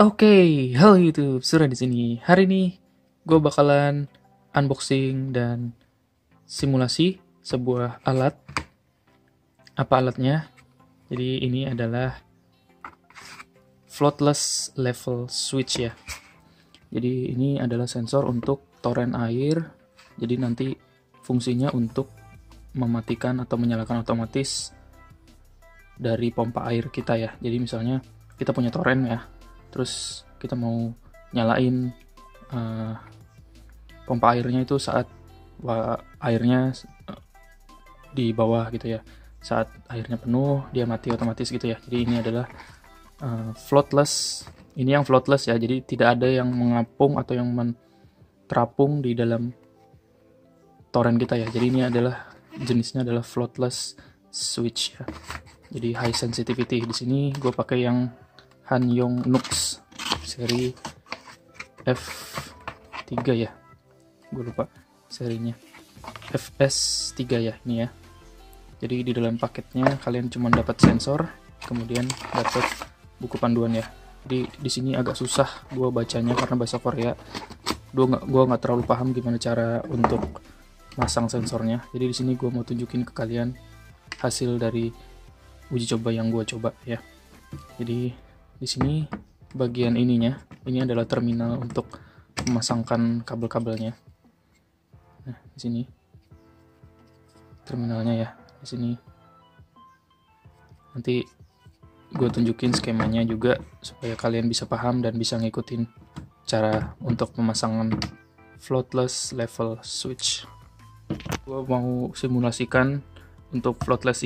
Oke, halo YouTube, Surya di sini. Hari ini gue bakalan unboxing dan simulasi sebuah alat. Apa alatnya? Jadi ini adalah floatless level switch ya. Jadi ini adalah sensor untuk toren air. Jadi nanti fungsinya untuk mematikan atau menyalakan otomatis dari pompa air kita ya. Jadi misalnya kita punya toren ya, terus kita mau nyalain pompa airnya itu saat airnya di bawah gitu ya. Saat airnya penuh dia mati otomatis gitu ya. Jadi ini adalah floatless. Ini yang floatless ya. Jadi tidak ada yang mengapung atau yang terapung di dalam toren kita ya. Jadi ini adalah jenisnya adalah floatless switch ya. Jadi high sensitivity. Di sini gue pakai yang Hanyong Nux seri F3 ya, gue lupa serinya, FS3 ya ini ya. Jadi di dalam paketnya kalian cuma dapat sensor, kemudian dapat buku panduan ya. Jadi di sini agak susah gue bacanya karena bahasa Korea. Gue nggak terlalu paham gimana cara untuk masang sensornya. Jadi di sini gue mau tunjukin ke kalian hasil dari uji coba yang gue coba ya. Jadi di sini bagian ininya, ini adalah terminal untuk memasangkan kabel-kabelnya. Nah, di sini terminalnya ya, di sini. Nanti gue tunjukin skemanya juga supaya kalian bisa paham dan bisa ngikutin cara untuk pemasangan floatless level switch. Gue mau simulasikan untuk floatless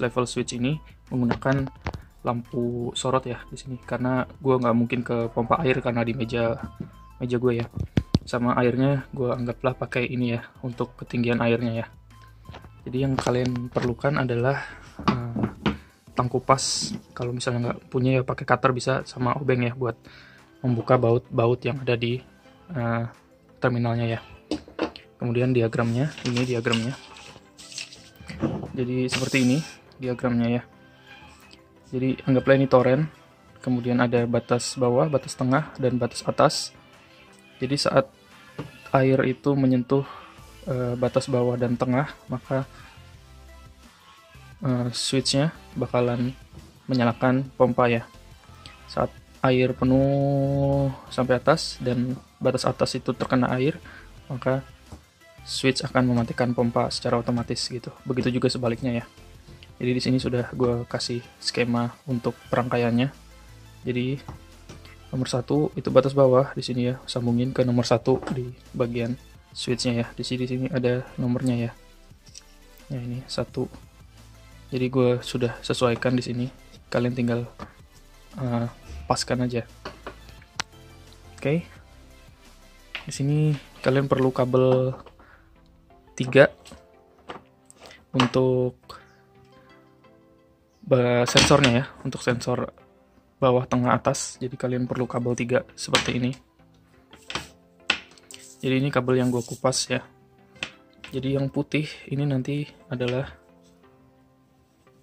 level switch ini menggunakan lampu sorot ya di sini, karena gue nggak mungkin ke pompa air karena di meja gue ya. Sama airnya gue anggaplah pakai ini ya untuk ketinggian airnya ya. Jadi yang kalian perlukan adalah tang kupas. Kalau misalnya nggak punya ya pakai cutter bisa, sama obeng ya buat membuka baut-baut yang ada di terminalnya ya. Kemudian diagramnya, ini diagramnya. Jadi seperti ini diagramnya ya. Jadi anggaplah ini toren, kemudian ada batas bawah, batas tengah, dan batas atas. Jadi saat air itu menyentuh batas bawah dan tengah, maka switchnya bakalan menyalakan pompa ya. Saat air penuh sampai atas dan batas atas itu terkena air, maka switch akan mematikan pompa secara otomatis gitu. Begitu juga sebaliknya ya. Jadi di sini sudah gue kasih skema untuk perangkaiannya. Jadi nomor 1 itu batas bawah di sini ya, sambungin ke nomor 1 di bagian switchnya ya. Di sini ada nomornya ya. Ya ini 1. Jadi gue sudah sesuaikan di sini. Kalian tinggal paskan aja. Oke. Di sini kalian perlu kabel 3 untuk sensornya ya, untuk sensor bawah, tengah, atas. Jadi kalian perlu kabel 3 seperti ini. Jadi ini kabel yang gue kupas ya. Jadi yang putih ini nanti adalah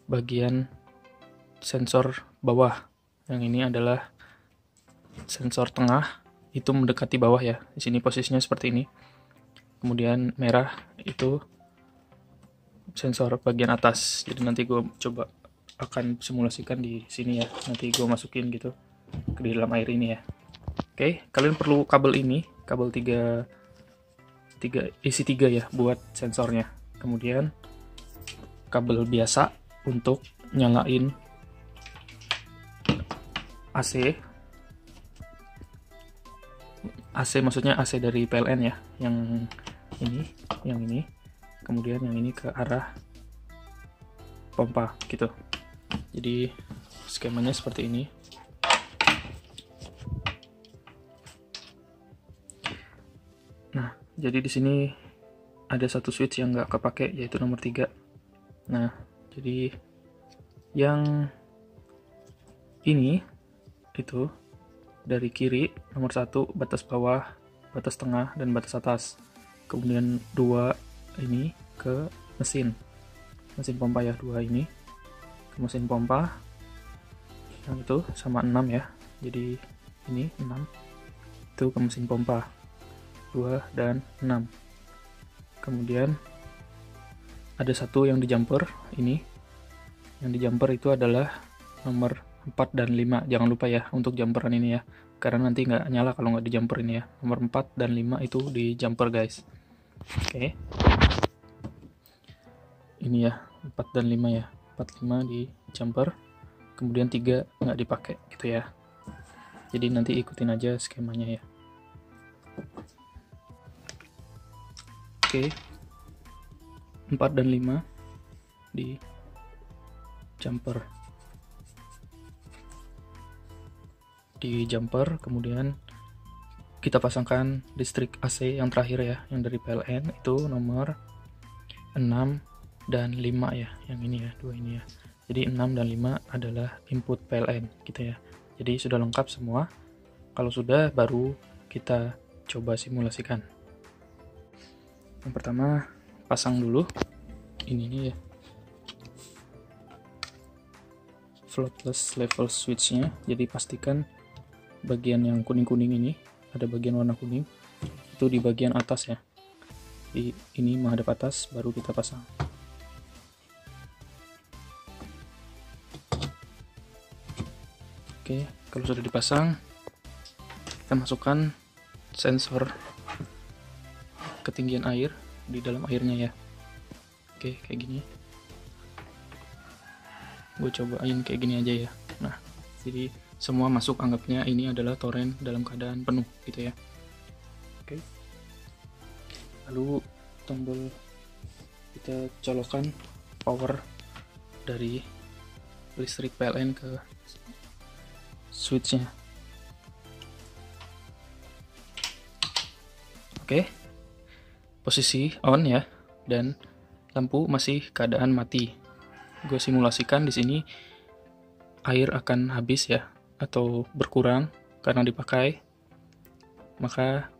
bagian sensor bawah, yang ini adalah sensor tengah, itu mendekati bawah ya. Di sini posisinya seperti ini. Kemudian merah itu sensor bagian atas. Jadi nanti gue coba akan simulasikan di sini ya. Nanti gue masukin gitu ke dalam air ini ya. Oke, kalian perlu kabel ini, kabel 3 isi 3 ya buat sensornya. Kemudian kabel biasa untuk nyalain AC. AC maksudnya AC dari PLN ya, yang ini. Kemudian yang ini ke arah pompa gitu. Jadi skemanya seperti ini. Nah, jadi di sini ada satu switch yang nggak kepake, yaitu nomor 3. Nah, jadi yang ini itu dari kiri nomor 1 batas bawah, batas tengah, dan batas atas. Kemudian 2 ini ke mesin pompa ya, 2 ini ke mesin pompa, yang itu sama 6 ya, Jadi ini 6 itu ke mesin pompa, 2 dan 6. Kemudian ada satu yang di jumper ini. Yang di jumper itu adalah nomor 4 dan 5. Jangan lupa ya untuk jumperan ini ya, karena nanti nggak nyala kalau nggak di jumper ini ya. Nomor 4 dan 5 itu di jumper guys. Oke. Ini ya 4 dan 5 ya. 4, 5 di jumper. Kemudian 3 nggak dipakai gitu ya. Jadi nanti ikutin aja skemanya ya. Oke. 4 dan 5 di jumper. Di jumper, kemudian kita pasangkan listrik AC yang terakhir ya, yang dari PLN itu nomor 6 dan 5 ya, yang ini ya, dua ini ya. Jadi 6 dan 5 adalah input PLN gitu ya. Jadi sudah lengkap semua. Kalau sudah, baru kita coba simulasikan. Yang pertama, pasang dulu ini ya, floatless level switch-nya. Jadi pastikan bagian yang kuning-kuning ini, ada bagian warna kuning, itu di bagian atas ya. Di ini menghadap atas, baru kita pasang. Oke, kalau sudah dipasang, kita masukkan sensor ketinggian air di dalam airnya ya. Oke, kayak gini. Gue cobain kayak gini aja ya. Nah, jadi semua masuk, anggapnya ini adalah toren dalam keadaan penuh gitu ya. Oke. Lalu tombol kita colokkan power dari listrik PLN ke switchnya. Oke. Posisi on ya, dan lampu masih keadaan mati. Gue simulasikan di sini air akan habis ya, atau berkurang karena dipakai. Maka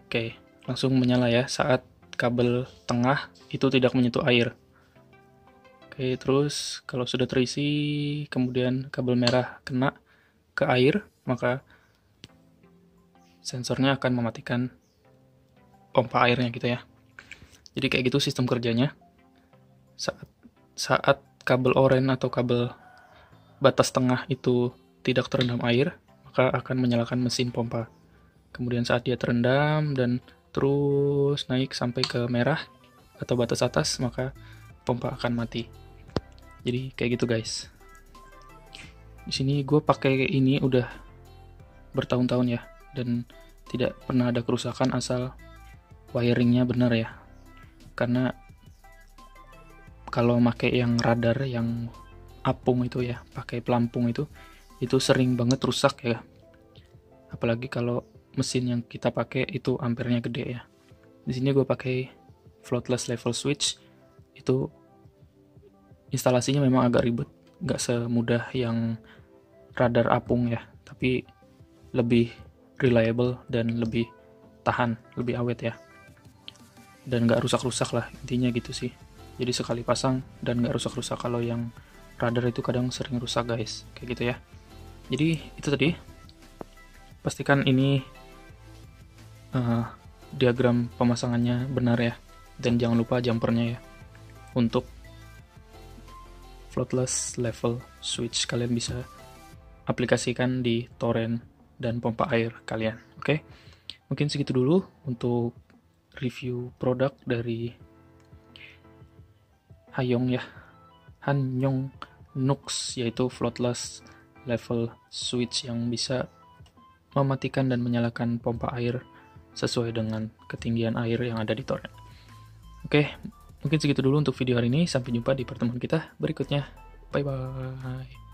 oke, langsung menyala ya saat kabel tengah itu tidak menyentuh air. Oke, terus kalau sudah terisi kemudian kabel merah kena ke air, maka sensornya akan mematikan pompa airnya gitu ya. Jadi kayak gitu sistem kerjanya. Saat kabel oranye atau kabel batas tengah itu tidak terendam air, maka akan menyalakan mesin pompa. Kemudian saat dia terendam dan terus naik sampai ke merah atau batas atas, maka pompa akan mati. Jadi kayak gitu guys. Di sini gue pakai ini udah bertahun-tahun ya, dan tidak pernah ada kerusakan asal wiringnya benar ya. Karena kalau pakai yang radar yang apung itu ya, pakai pelampung itu sering banget rusak ya. Apalagi kalau mesin yang kita pakai itu ampernya gede ya. Di sini gue pakai floatless level switch. Itu instalasinya memang agak ribet, nggak semudah yang radar apung ya, tapi lebih reliable dan lebih tahan, lebih awet ya, dan nggak rusak-rusak lah, intinya gitu sih. Jadi sekali pasang dan nggak rusak-rusak. Kalau yang radar itu kadang sering rusak guys, kayak gitu ya. Jadi itu tadi, pastikan ini diagram pemasangannya benar ya, dan jangan lupa jumpernya ya. Untuk floatless level switch kalian bisa aplikasikan di toren dan pompa air kalian. Oke, mungkin segitu dulu untuk review produk dari Hanyong Nux, yaitu floatless level switch yang bisa mematikan dan menyalakan pompa air sesuai dengan ketinggian air yang ada di toren. Oke, mungkin segitu dulu untuk video hari ini. Sampai jumpa di pertemuan kita berikutnya. Bye bye.